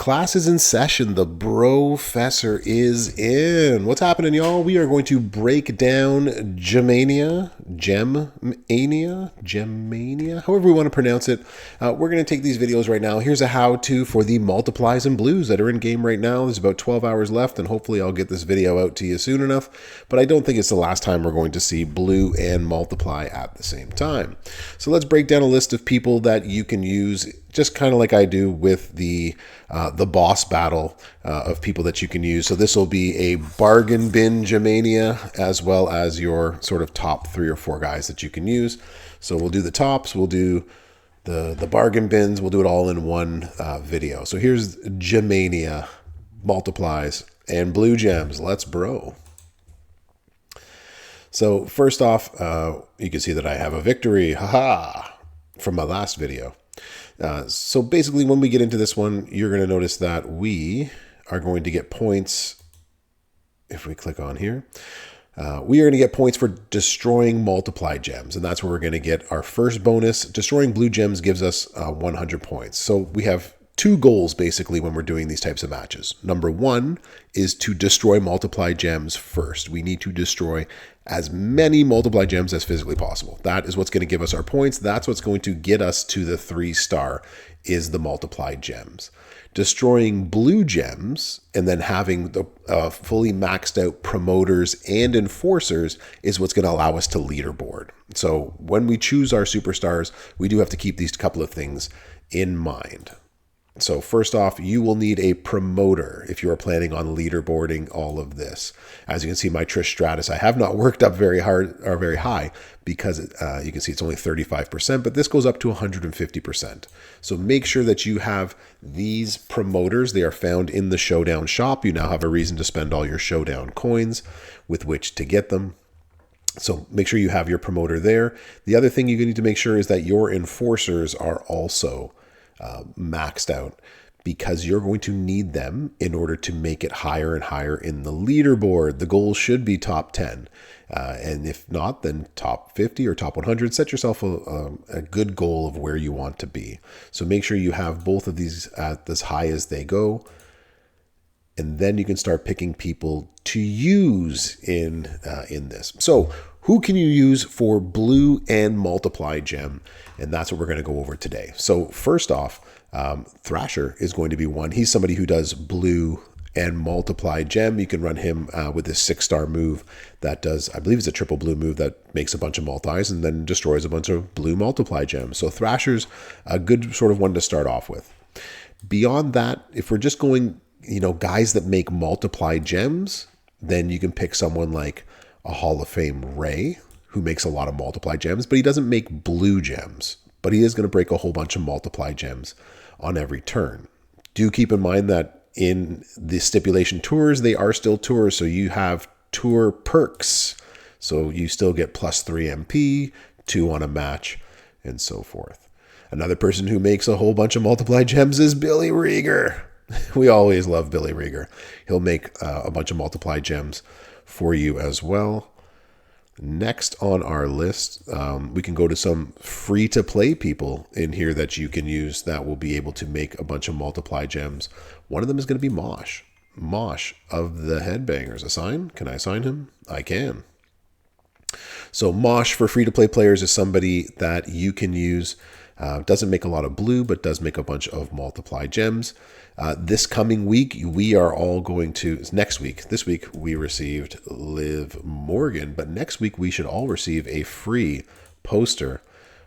class is in session. The Brofessor is in. What's happening, y'all? We are going to break down GemMania, however we want to pronounce it. We're going to take these videos right now. Here's a how-to for the multiplies and blues that are in game right now. There's about 12 hours left, and hopefully I'll get this video out to you soon enough. But I don't think it's the last time we're going to see blue and multiply at the same time. So let's break down a list of people that you can use, just kind of like I do with the boss battle of people that you can use. So this will be a bargain bin GemMania, as well as your sort of top 3 or 4 guys that you can use. So we'll do the tops, we'll do the bargain bins, we'll do it all in one video. So here's GemMania, multiplies, and blue gems. Let's bro. So first off, you can see that I have a victory, haha, from my last video. So basically, when we get into this one, you're going to notice that we are going to get points. If we click on here, we are going to get points for destroying multiply gems. And that's where we're going to get our first bonus. Destroying blue gems gives us 100 points. So we have 2 goals basically when we're doing these types of matches. Number 1 is to destroy multiply gems first. We need to destroy as many multiply gems as physically possible. That is what's going to give us our points. That's what's going to get us to the 3-star, is the multiply gems. Destroying blue gems and then having the fully maxed out promoters and enforcers is what's going to allow us to leaderboard. So when we choose our superstars, we do have to keep these couple of things in mind. So first off, you will need a promoter if you are planning on leaderboarding all of this. As you can see, my Trish Stratus, I have not worked up very hard or very high, because you can see it's only 35%, but this goes up to 150%. So make sure that you have these promoters. They are found in the Showdown shop. You now have a reason to spend all your Showdown coins with which to get them. So make sure you have your promoter there. The other thing you need to make sure is that your enforcers are also maxed out, because you're going to need them in order to make it higher and higher in the leaderboard. The goal should be top 10. And if not, then top 50 or top 100. Set yourself a good goal of where you want to be. So make sure you have both of these at as high as they go. And then you can start picking people to use in this. So who can you use for blue and multiply gem? And that's what we're going to go over today. So first off, Thrasher is going to be one. He's somebody who does blue and multiply gem. You can run him with this 6-star move that does, I believe it's a triple blue move that makes a bunch of multis and then destroys a bunch of blue multiply gems. So Thrasher's a good sort of one to start off with. Beyond that, if we're just going, guys that make multiply gems, then you can pick someone like a Hall of Fame Ray, who makes a lot of multiply gems, but he doesn't make blue gems, but he is going to break a whole bunch of multiply gems on every turn. Do keep in mind that in the stipulation tours, they are still tours, so you have tour perks. So you still get +3 MP, 2 on a match, and so forth. Another person who makes a whole bunch of multiply gems is Billy Rieger. We always love Billy Rieger. He'll make a bunch of multiply gems for you as well. Next on our list, we can go to some free-to-play people in here that you can use that will be able to make a bunch of multiply gems. One of them is going to be Mosh. Mosh of the Headbangers. Assign? Can I assign him? I can. So Mosh for free-to-play players is somebody that you can use. Doesn't make a lot of blue, but does make a bunch of multiply gems. This coming week, we are all going to, next week, this week we received Liv Morgan, but next week we should all receive a free poster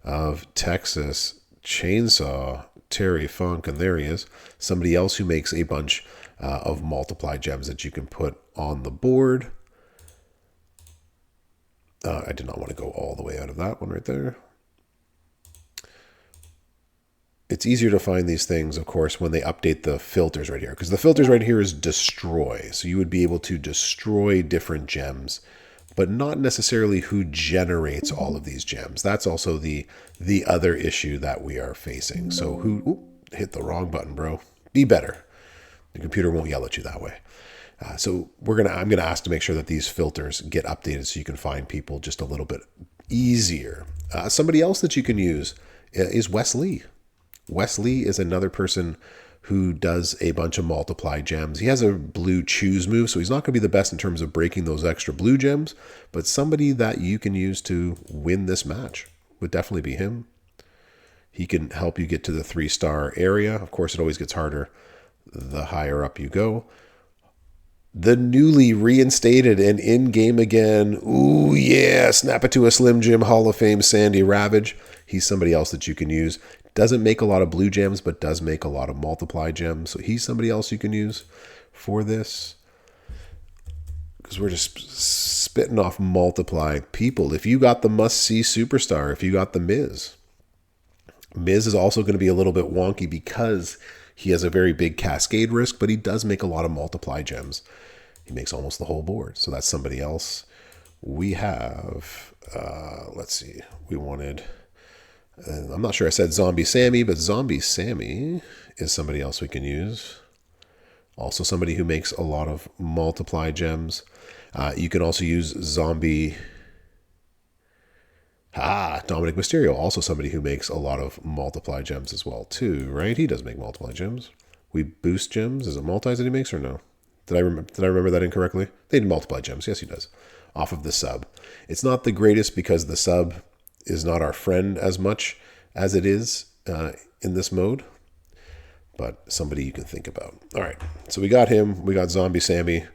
of Texas Chainsaw Terry Funk, and there he is, somebody else who makes a bunch of multiply gems that you can put on the board. I did not want to go all the way out of that one right there. It's easier to find these things, of course, when they update the filters right here, because the filters right here is destroy. So you would be able to destroy different gems, but not necessarily who generates all of these gems. That's also the other issue that we are facing. So hit the wrong button, bro. Be better. The computer won't yell at you that way. So I'm gonna ask to make sure that these filters get updated so you can find people just a little bit easier. Somebody else that you can use is Wes Lee. Wes Lee is another person who does a bunch of multiply gems. He has a blue choose move, so he's not going to be the best in terms of breaking those extra blue gems, but somebody that you can use to win this match would definitely be him. He can help you get to the 3-star area. Of course, it always gets harder the higher up you go. The newly reinstated and in-game again, ooh yeah, snap it to a Slim Jim Hall of Fame Sandy Ravage. He's somebody else that you can use. Doesn't make a lot of blue gems, but does make a lot of multiply gems. So he's somebody else you can use for this. Because we're just spitting off multiply people. If you got the must-see superstar, if you got the Miz. Miz is also going to be a little bit wonky because he has a very big cascade risk, but he does make a lot of multiply gems. He makes almost the whole board. So that's somebody else. We have, let's see, we wanted... I'm not sure I said Zombie Sammy, but Zombie Sammy is somebody else we can use. Also somebody who makes a lot of multiply gems. You can also use Zombie... Dominic Mysterio, also somebody who makes a lot of multiply gems as well too, right? He does make multiply gems. We boost gems. Is it multis that he makes or no? Did I remember that incorrectly? They did multiply gems. Yes, he does. Off of the sub. It's not the greatest because the sub is not our friend as much as it is in this mode, but somebody you can think about. All right, so we got him. We got Zombie Sammy.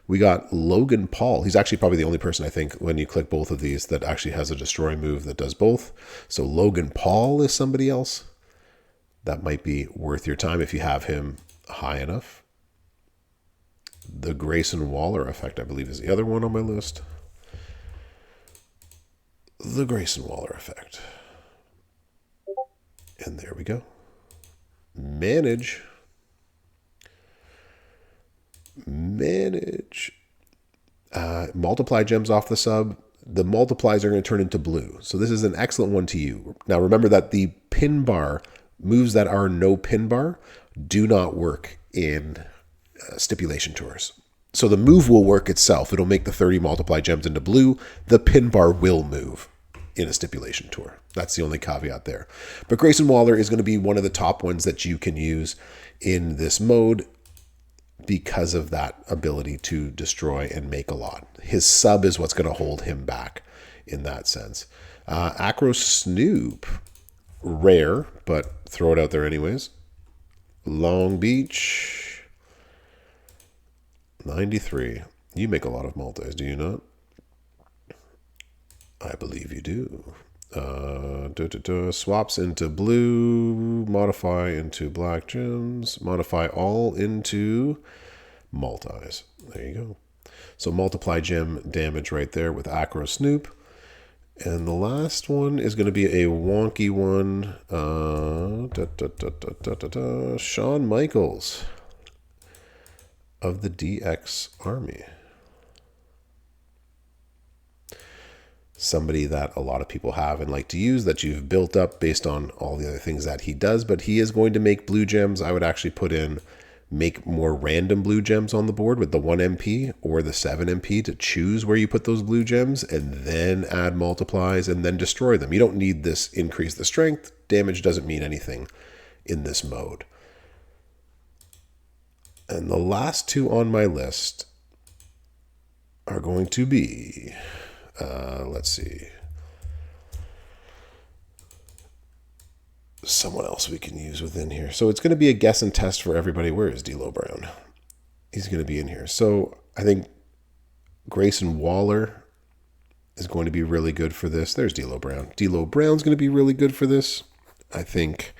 We got Logan Paul. He's actually probably the only person, I think, when you click both of these that actually has a destroy move that does both. So Logan Paul is somebody else. That might be worth your time if you have him high enough. The Grayson Waller effect, I believe, is the other one on my list. The Grayson Waller effect. And there we go. Manage. Multiply gems off the sub. The multiplies are going to turn into blue. So this is an excellent one to you. Now remember that the pin bar, moves that are no pin bar, do not work in stipulation tours. So the move will work itself. It'll make the 30 multiply gems into blue. The pin bar will move in a stipulation tour. That's the only caveat there. But Grayson Waller is going to be one of the top ones that you can use in this mode because of that ability to destroy and make a lot. His sub is what's going to hold him back in that sense. Acro Snoop, rare, but throw it out there anyways. Long Beach, 93. You make a lot of multis, do you not? I believe you do. Swaps into blue, modify into black gems, modify all into multis. There you go. So multiply gem damage right there with Acro Snoop. And the last one is going to be a wonky one. Shawn Michaels of the DX Army. Somebody that a lot of people have and like to use, that you've built up based on all the other things that he does, but he is going to make blue gems. I would actually put in, make more random blue gems on the board with the 1 MP or the 7 MP to choose where you put those blue gems, and then add multiplies and then destroy them. You don't need this increase the strength. Damage doesn't mean anything in this mode. And the last two on my list are going to be... let's see. Someone else we can use within here. So it's going to be a guess and test for everybody. Where is D'Lo Brown? He's going to be in here. So I think Grayson Waller is going to be really good for this. There's D'Lo Brown. D'Lo Brown's going to be really good for this. I think,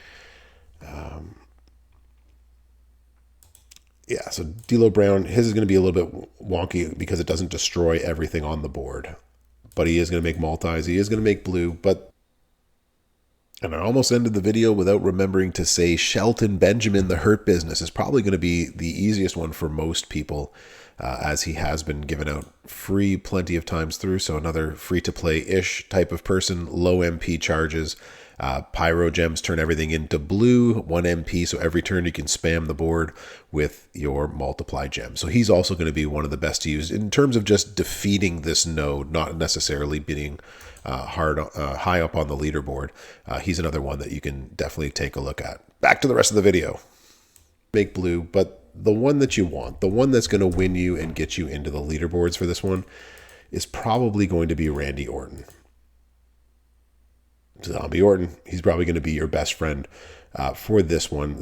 yeah, so D'Lo Brown, his is going to be a little bit wonky because it doesn't destroy everything on the board. But he is going to make multis. He is going to make blue. But, and I almost ended the video without remembering to say Shelton Benjamin, the Hurt Business, is probably going to be the easiest one for most people, as he has been given out free plenty of times through. So another free-to-play-ish type of person, low MP charges. Pyro gems turn everything into blue, 1 MP, so every turn you can spam the board with your multiply gem. So he's also going to be one of the best to use in terms of just defeating this node, not necessarily being high up on the leaderboard. He's another one that you can definitely take a look at. Back to the rest of the video. make blue, but the one that you want, the one that's going to win you and get you into the leaderboards for this one, is probably going to be Randy Orton. Zombie Orton, he's probably going to be your best friend for this one.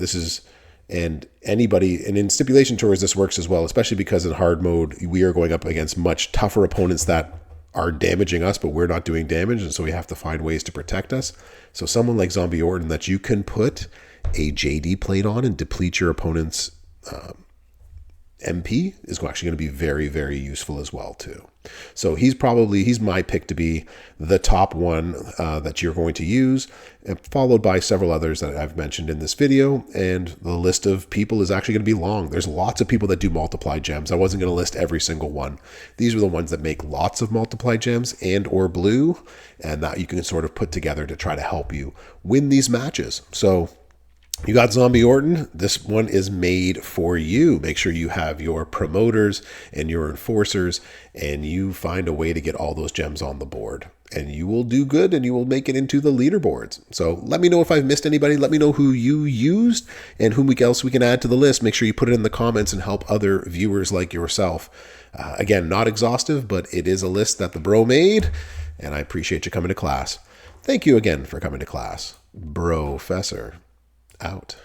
And in stipulation tours, this works as well, especially because in hard mode, we are going up against much tougher opponents that are damaging us, but we're not doing damage, and so we have to find ways to protect us. So someone like Zombie Orton that you can put a JD plate on and deplete your opponent's MP is actually going to be very, very useful as well too. So he's my pick to be the top one that you're going to use, followed by several others that I've mentioned in this video. And the list of people is actually going to be long. There's lots of people that do multiply gems. I wasn't going to list every single one. These are the ones that make lots of multiply gems and or blue, and that you can sort of put together to try to help you win these matches. So you got Zombie Orton. This one is made for you. Make sure you have your promoters and your enforcers, and you find a way to get all those gems on the board. And you will do good, and you will make it into the leaderboards. So let me know if I've missed anybody. Let me know who you used and whom else we can add to the list. Make sure you put it in the comments and help other viewers like yourself. Again, not exhaustive, but it is a list that the bro made, and I appreciate you coming to class. Thank you again for coming to class. Brofessor. Out.